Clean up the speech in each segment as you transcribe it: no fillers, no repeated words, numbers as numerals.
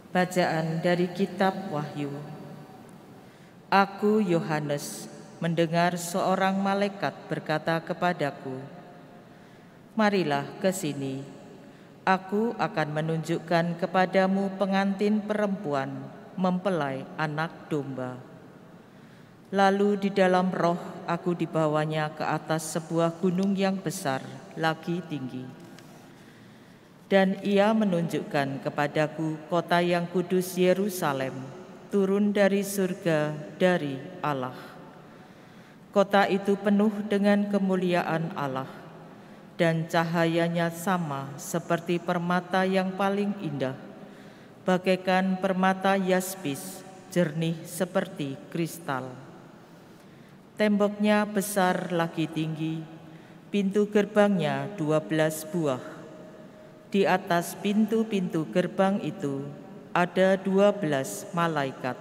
Bacaan dari Kitab Wahyu. Aku, Yohanes, mendengar seorang malaikat berkata kepadaku, "Marilah ke sini, aku akan menunjukkan kepadamu pengantin perempuan mempelai anak domba." Lalu di dalam roh aku dibawanya ke atas sebuah gunung yang besar, lagi tinggi. Dan ia menunjukkan kepadaku kota yang kudus Yerusalem, turun dari surga dari Allah. Kota itu penuh dengan kemuliaan Allah, dan cahayanya sama seperti permata yang paling indah, bagaikan permata yaspis, jernih seperti kristal. Temboknya besar lagi tinggi, pintu gerbangnya 12 buah. Di atas pintu-pintu gerbang itu ada 12 malaikat,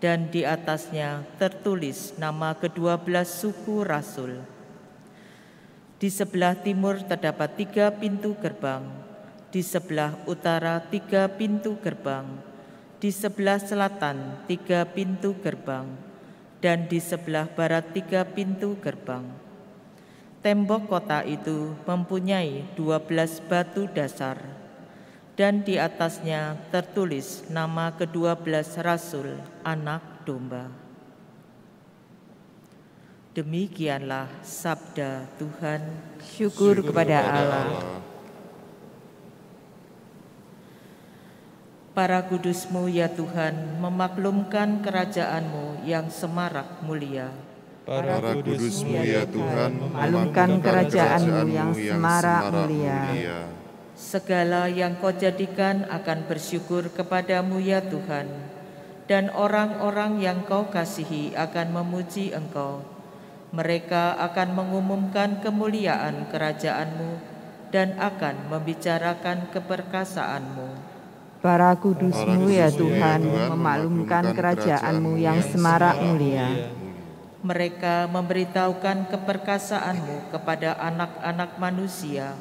dan di atasnya tertulis nama ke-12 suku rasul. Di sebelah timur terdapat 3 pintu gerbang, di sebelah utara 3 pintu gerbang, di sebelah selatan 3 pintu gerbang, dan di sebelah barat 3 pintu gerbang. Tembok kota itu mempunyai 12 batu dasar, dan di atasnya tertulis nama ke-12 rasul anak domba. Demikianlah sabda Tuhan. Syukur kepada Allah. Para kudus-Mu ya Tuhan, memaklumkan kerajaan-Mu yang semarak mulia. Para kudus-Mu ya Tuhan, memaklumkan kerajaan-Mu yang semarak mulia. Segala yang Kau jadikan akan bersyukur kepadamu ya Tuhan, dan orang-orang yang Kau kasihi akan memuji Engkau. Mereka akan mengumumkan kemuliaan kerajaan-Mu dan akan membicarakan keperkasaan-Mu. Para kudus-Mu ya Tuhan, memaklumkan kerajaan-Mu yang semarak mulia. Mereka memberitahukan keperkasaan-Mu kepada anak-anak manusia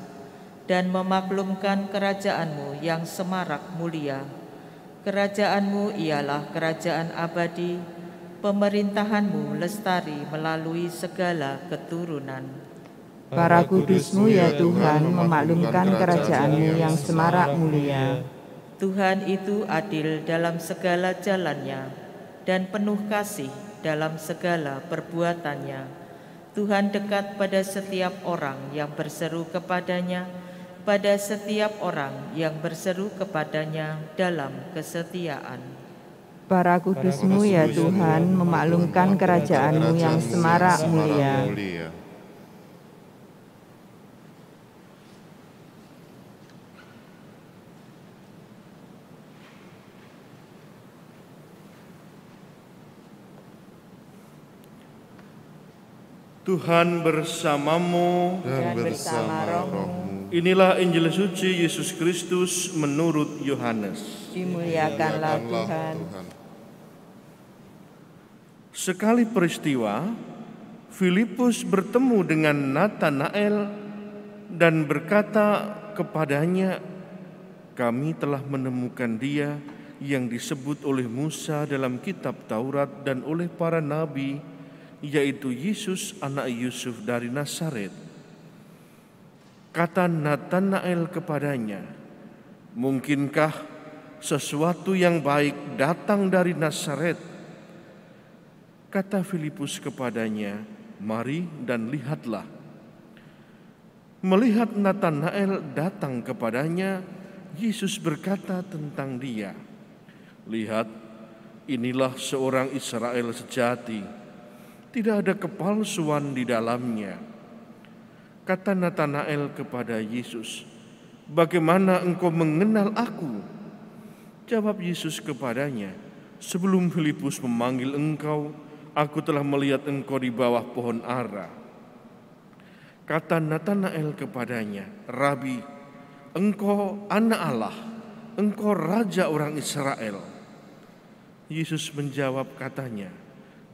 dan memaklumkan kerajaan-Mu yang semarak mulia. Kerajaan-Mu ialah kerajaan abadi, pemerintahan-Mu lestari melalui segala keturunan. Para kudus-Mu ya Tuhan, memaklumkan kerajaan-Mu yang semarak mulia. Tuhan itu adil dalam segala jalannya dan penuh kasih dalam segala perbuatannya. Tuhan dekat pada setiap orang yang berseru kepadanya, pada setiap orang yang berseru kepadanya dalam kesetiaan. Para kudus-Mu ya Tuhan, memaklumkan kerajaan-Mu yang semarak mulia. Tuhan bersamamu Dan bersama rohmu. Inilah Injil suci Yesus Kristus menurut Yohanes. Dimuliakanlah Tuhan. Sekali peristiwa, Filipus bertemu dengan Natanael dan berkata kepadanya, "Kami telah menemukan Dia yang disebut oleh Musa dalam kitab Taurat dan oleh para nabi, yaitu Yesus anak Yusuf dari Nazaret." Kata Natanael kepadanya, "Mungkinkah sesuatu yang baik datang dari Nazaret?" Kata Filipus kepadanya, "Mari dan lihatlah." Melihat Natanael datang kepadanya, Yesus berkata tentang dia, "Lihat, inilah seorang Israel sejati, tidak ada kepalsuan di dalamnya." Kata Natanael kepada Yesus, "Bagaimana engkau mengenal aku?" Jawab Yesus kepadanya, "Sebelum Filipus memanggil engkau, aku telah melihat engkau di bawah pohon ara." Kata Natanael kepadanya, "Rabi, engkau anak Allah, engkau raja orang Israel." Yesus menjawab katanya,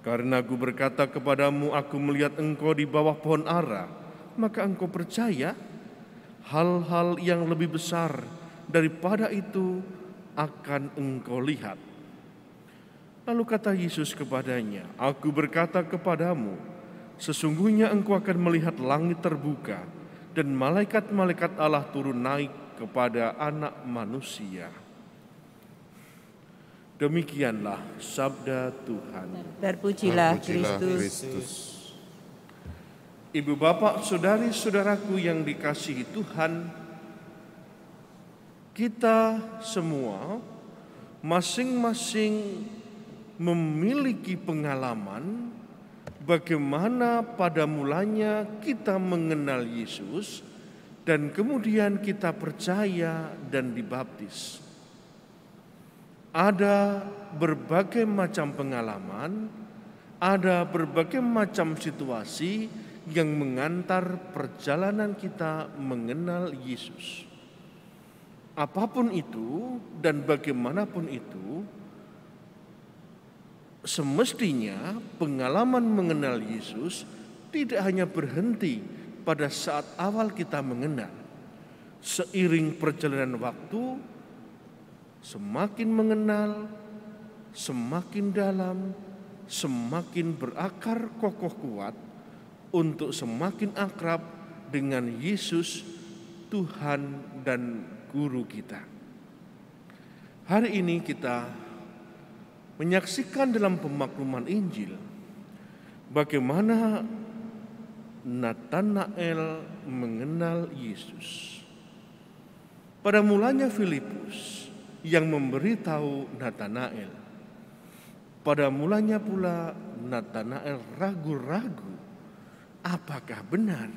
"Karena aku berkata kepadamu, aku melihat engkau di bawah pohon ara, maka engkau percaya? Hal-hal yang lebih besar daripada itu akan engkau lihat." Lalu kata Yesus kepadanya, "Aku berkata kepadamu, sesungguhnya engkau akan melihat langit terbuka dan malaikat-malaikat Allah turun naik kepada Anak Manusia." Demikianlah sabda Tuhan. Terpujilah Kristus. Ibu bapak, saudari-saudaraku yang dikasihi Tuhan, kita semua masing-masing memiliki pengalaman bagaimana pada mulanya kita mengenal Yesus dan kemudian kita percaya dan dibaptis. Ada berbagai macam pengalaman, ada berbagai macam situasi yang mengantar perjalanan kita mengenal Yesus. Apapun itu dan bagaimanapun itu, semestinya pengalaman mengenal Yesus tidak hanya berhenti pada saat awal kita mengenal. Seiring perjalanan waktu, semakin mengenal, semakin dalam, semakin berakar kokoh kuat untuk semakin akrab dengan Yesus, Tuhan dan Guru kita. Hari ini kita menyaksikan dalam pemakluman Injil bagaimana Natanael mengenal Yesus. Pada mulanya Filipus yang memberitahu Natanael. Pada mulanya pula Natanael ragu-ragu apakah benar.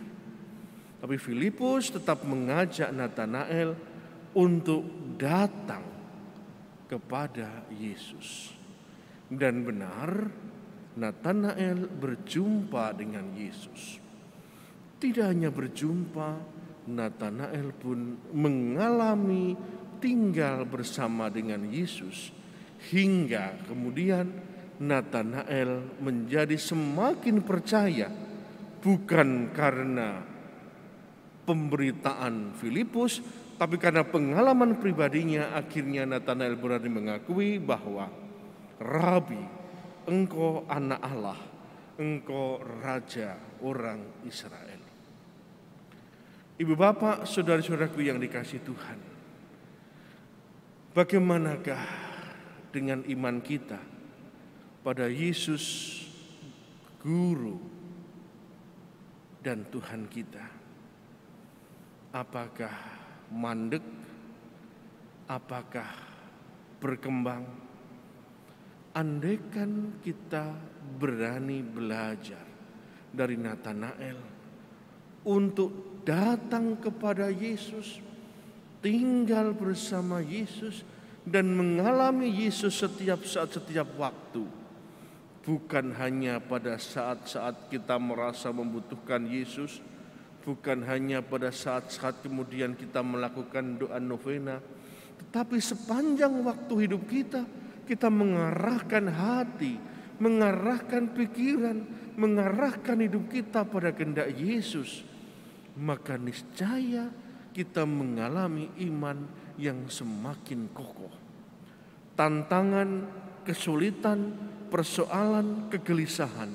Tapi Filipus tetap mengajak Natanael untuk datang kepada Yesus. Dan benar, Natanael berjumpa dengan Yesus. Tidak hanya berjumpa, Natanael pun mengalami tinggal bersama dengan Yesus. Hingga kemudian Natanael menjadi semakin percaya, bukan karena pemberitaan Filipus, tapi karena pengalaman pribadinya. Akhirnya Natanael berani mengakui bahwa, "Rabi, engkau anak Allah, engkau raja orang Israel." Ibu bapak, saudara-saudaraku yang dikasihi Tuhan, bagaimanakah dengan iman kita pada Yesus, Guru dan Tuhan kita? Apakah mandek? Apakah berkembang? Andaikan kita berani belajar dari Natanael untuk datang kepada Yesus, tinggal bersama Yesus, dan mengalami Yesus setiap saat, setiap waktu. Bukan hanya pada saat-saat kita merasa membutuhkan Yesus, bukan hanya pada saat-saat kemudian kita melakukan doa novena, tetapi sepanjang waktu hidup kita, kita mengarahkan hati, mengarahkan pikiran, mengarahkan hidup kita pada kehendak Yesus. Maka niscaya kita mengalami iman yang semakin kokoh. Tantangan, kesulitan, persoalan, kegelisahan,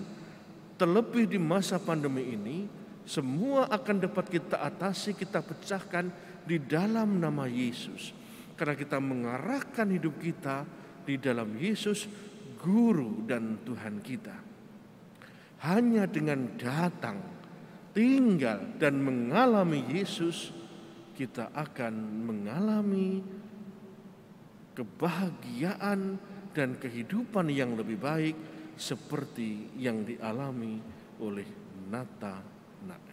terlebih di masa pandemi ini, semua akan dapat kita atasi, kita pecahkan di dalam nama Yesus. Karena kita mengarahkan hidup kita di dalam Yesus, Guru dan Tuhan kita. Hanya dengan datang, tinggal dan mengalami Yesus, kita akan mengalami kebahagiaan dan kehidupan yang lebih baik seperti yang dialami oleh Natanael.